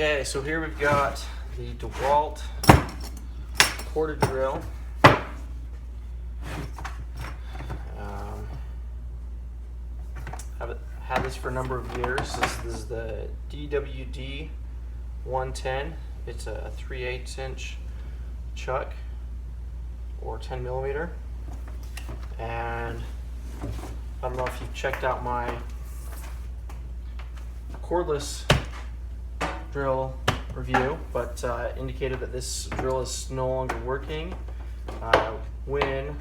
Okay, so here we've got the DeWALT corded drill. I've had this for a number of years. This is the DWD 110. It's a 3/8 inch chuck or 10 millimeter. And I don't know if you've checked out my cordless drill review, but indicated that this drill is no longer working. When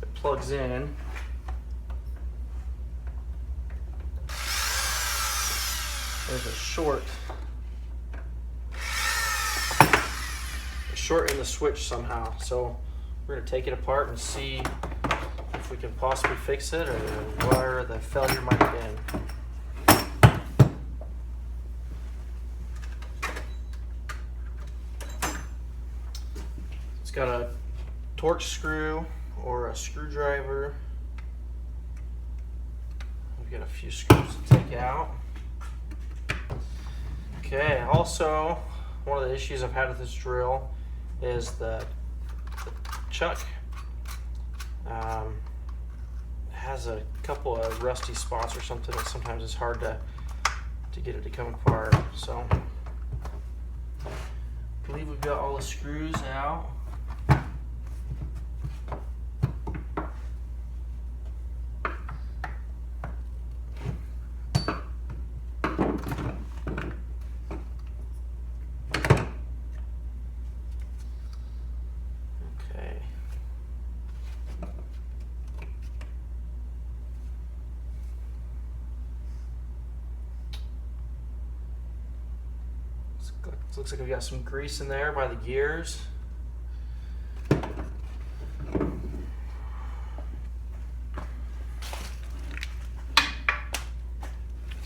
it plugs in, there's a short in the switch somehow. So we're going to take it apart and see if we can possibly fix it or where the failure might have been. It's got a torch screw or a screwdriver. We've got a few screws to take out. Okay, also one of the issues I've had with this drill is the chuck has a couple of rusty spots or something that sometimes it's hard to get it to come apart. So I believe we've got all the screws out. Looks like we've got some grease in there by the gears.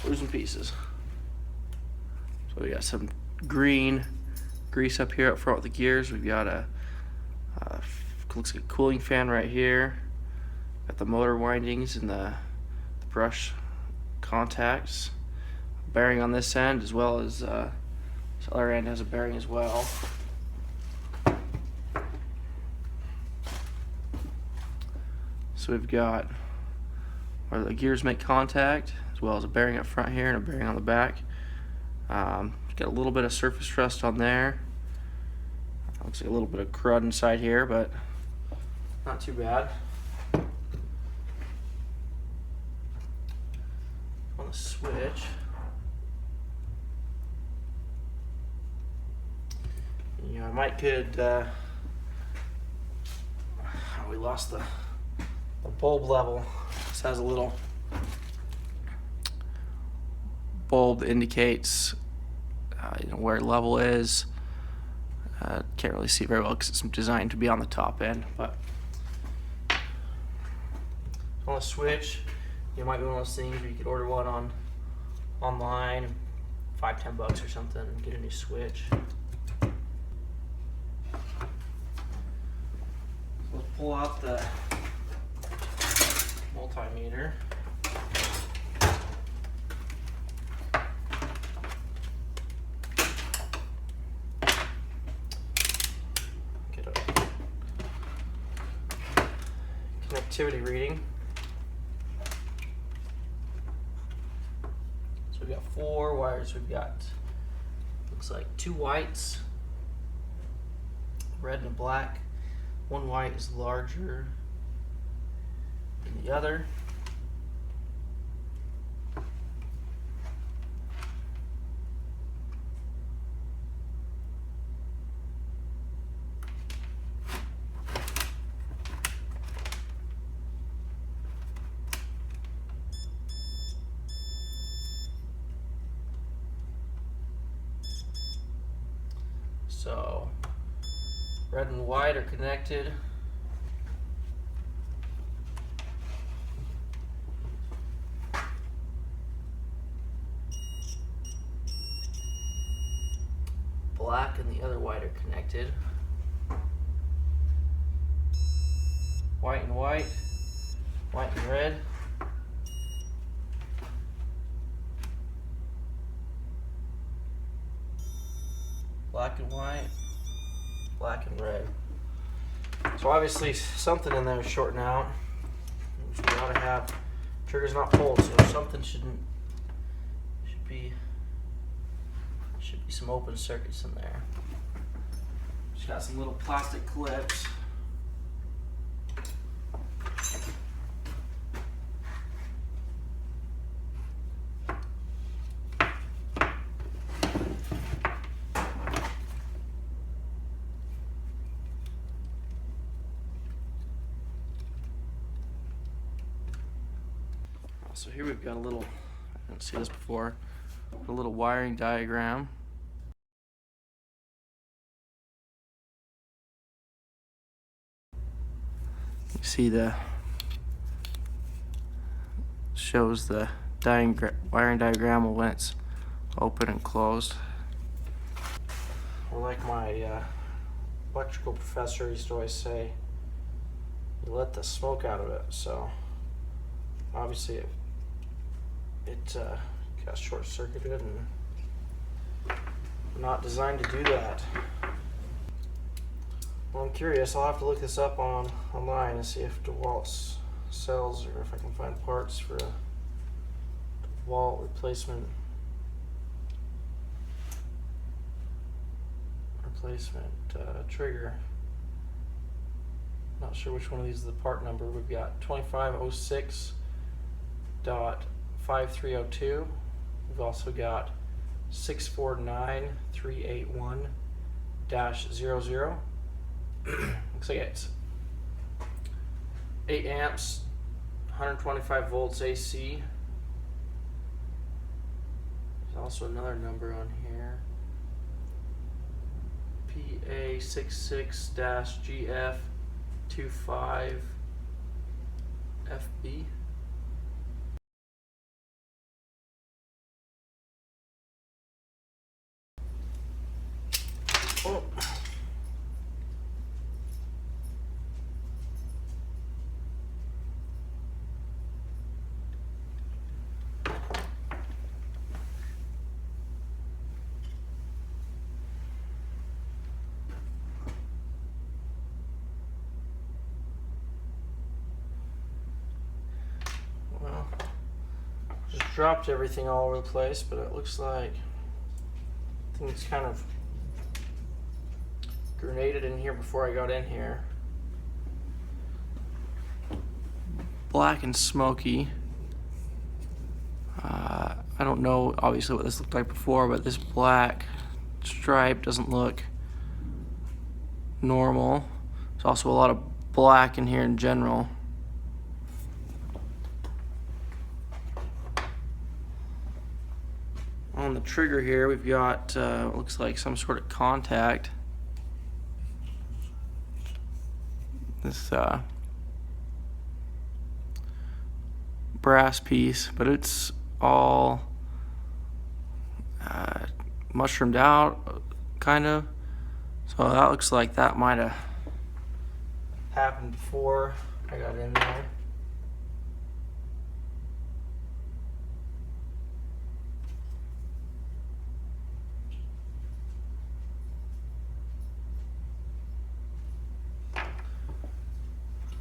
Losing pieces. So we got some green grease up here up front with the gears. We've got a looks like a cooling fan right here. Got the motor windings and the brush contacts. Bearing on this end, as well as this other end has a bearing as well. So we've got where the gears make contact, as well as a bearing up front here and a bearing on the back. Got a little bit of surface rust on there. Looks like a little bit of crud inside here, but not too bad. On the switch, I might could, we lost the bulb level. This has a little bulb that indicates where level is. Can't really see very well because it's designed to be on the top end, but on the switch, it might be one of those things where you could order one online, $5-10 or something, and get a new switch. Let's pull out the multimeter. Get a connectivity reading. So we've got 4 wires. We've got, looks like 2 whites, red and black. One white is larger than the other. So red and white are connected. Black and the other white are connected. White and white, white and red. black and white, black and red. So obviously something in there is shorting out, which we ought to have. Trigger's not pulled, so something should be some open circuits in there. Just got some little plastic clips. So here we've got a little, I didn't see this before, a little wiring diagram. You see shows the wiring diagram of when it's open and closed. Or like my electrical professor used to always say, you let the smoke out of it. So obviously it got short-circuited and not designed to do that. Well, I'm curious. I'll have to look this up online and see if DeWALT sells, or if I can find parts for a DeWALT replacement trigger. Not sure which one of these is the part number. We've got 2506.5302. We've also got 649381-00. Looks like it's 8 amps, 125 volts AC. There's also another number on here. PA66-GF25FB. Oh. Well, just dropped everything all over the place, but it looks like things kind of grenaded in here before I got in here. Black and smoky. I don't know obviously what this looked like before, but this black stripe doesn't look normal. There's also a lot of black in here in general. On the trigger here we've got looks like some sort of contact. This brass piece, but it's all mushroomed out, kind of. So that looks like that might have happened before I got in there.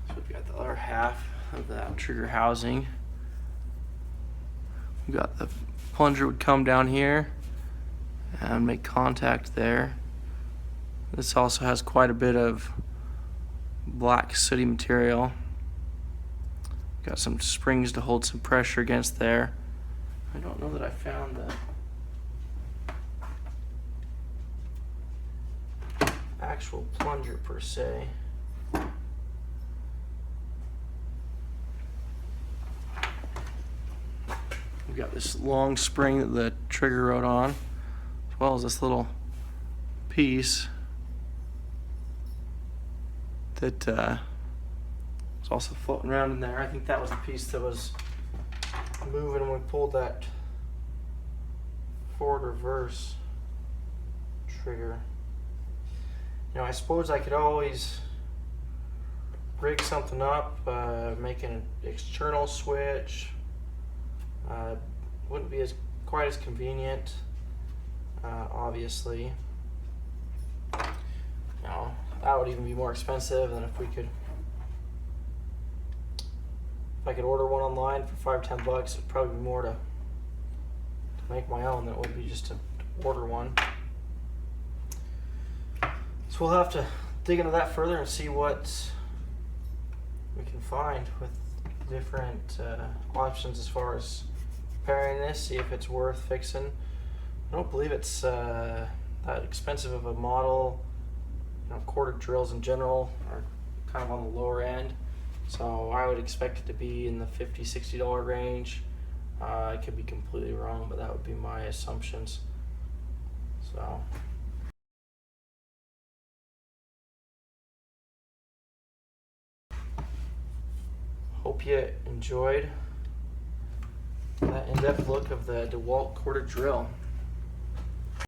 So we've got the other half of that trigger housing. We've got the plunger would come down here and make contact there. This also has quite a bit of black sooty material. Got some springs to hold some pressure against there. I don't know that I found the actual plunger per se. We've got this long spring that the trigger rode on, as well as this little piece that is also floating around in there. I think that was the piece that was moving when we pulled that forward reverse trigger. You know, I suppose I could always rig something up, make an external switch. Wouldn't be quite as convenient, obviously, that would even be more expensive than if I could order one online for $5-10 bucks. It'd probably be more to make my own than it would be just to order one. So we'll have to dig into that further and see what we can find with different options as far as repairing this, see if it's worth fixing. I don't believe it's that expensive of a model. You know, quarter drills in general are kind of on the lower end, so I would expect it to be in the $50-60 range. I could be completely wrong, but that would be my assumptions. So hope you enjoyed that in-depth look of the DeWALT quarter drill.